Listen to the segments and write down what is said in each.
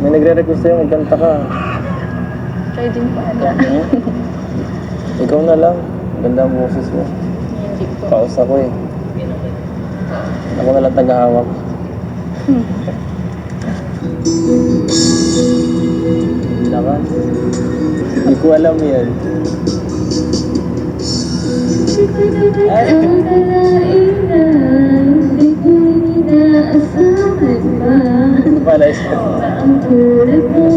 May nagre-request sa'yo, magkanta ka. Try din po ata. Ikaw na lang. Ganda ang boses mo. Hindi po. Paus ako eh. Ako na lang tagahawak. Lakas. Hindi ko alam yan. Ay! Ito pala isa. Ang tulad mo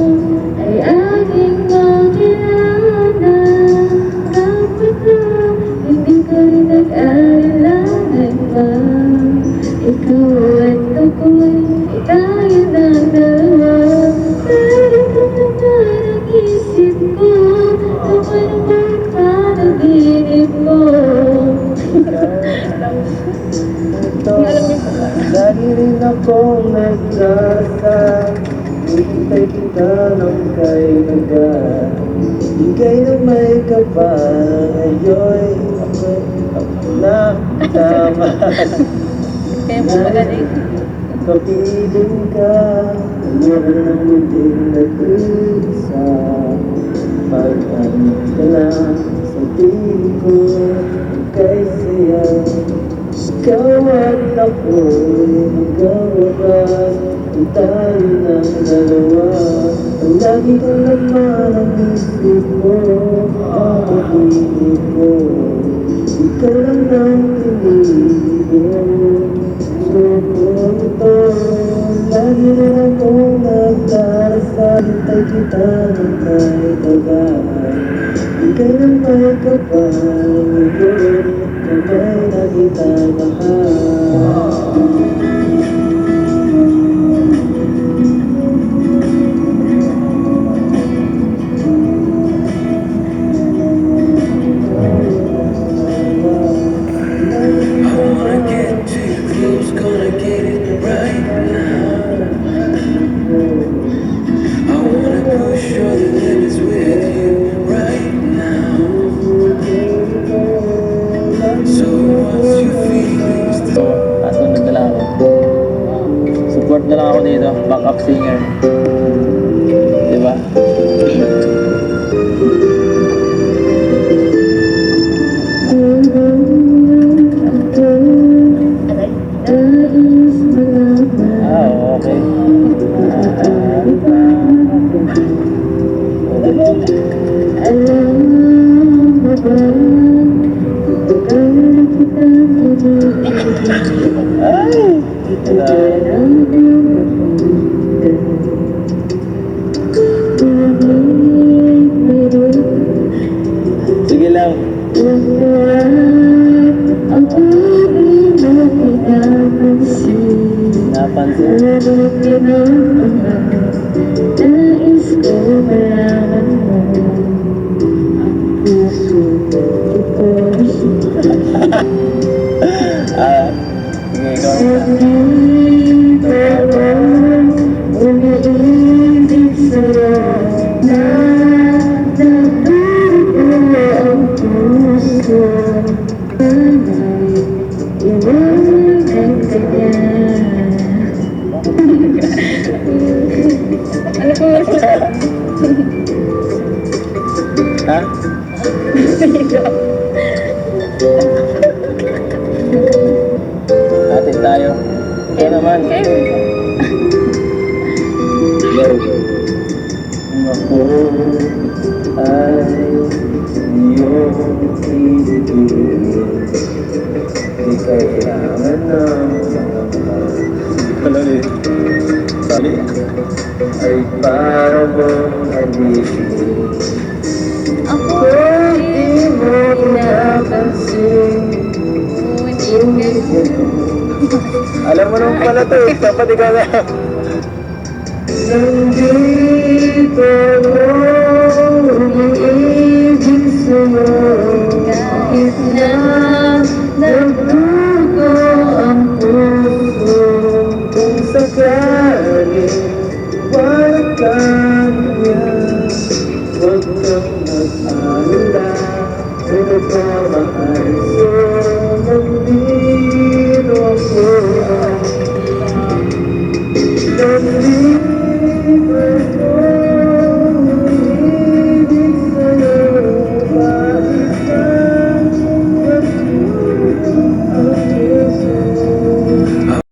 ay aking makilala. Kapag lang, hindi ko rin nag-aalilangan pa. Ikaw at ako'y tayo ng dalawa. Pero kung naman ang isip ko, naman ang panaginip mo. Lagi rin akong nagdasal. Hintay kita ng kaibigan. Ika'y na may kapal. Ngayon ako'y nakasama. Kaya po magaling. Kapiling ka, meron din nag-isa. Pag-alit ka na sa piling ko, ika'y saya. Ikaw at ako'y magkawakas, kung tayo ng dalawa. Ang lagi ko naman ang isip mo, ang pag-ibig mo. Ikaw lang ang pinili ko. Supunto, lagi rin akong nagdarasal. Hintay kita ng may tagay. Ika'y na may kapal ngayon, kamay na kita mahal. Kasunod na lang ako. Support na lang ako dito, backup singer. Diba? Okay. Sige lang. Napansin. Nais ko malaman mo ang puso ko Sige, ikaw na. umiibig sa'yo na natuturo ang puso. Sana'y iwanan ka niya. Ano po mas Ha? Atin tayo. Ikaw naman. Ako ay iyong ibigin. Di kailangan ng mga Sali ay para mong alipin. ako di mo pinapansin. Alam mo naman pala to, dapat ikaw na.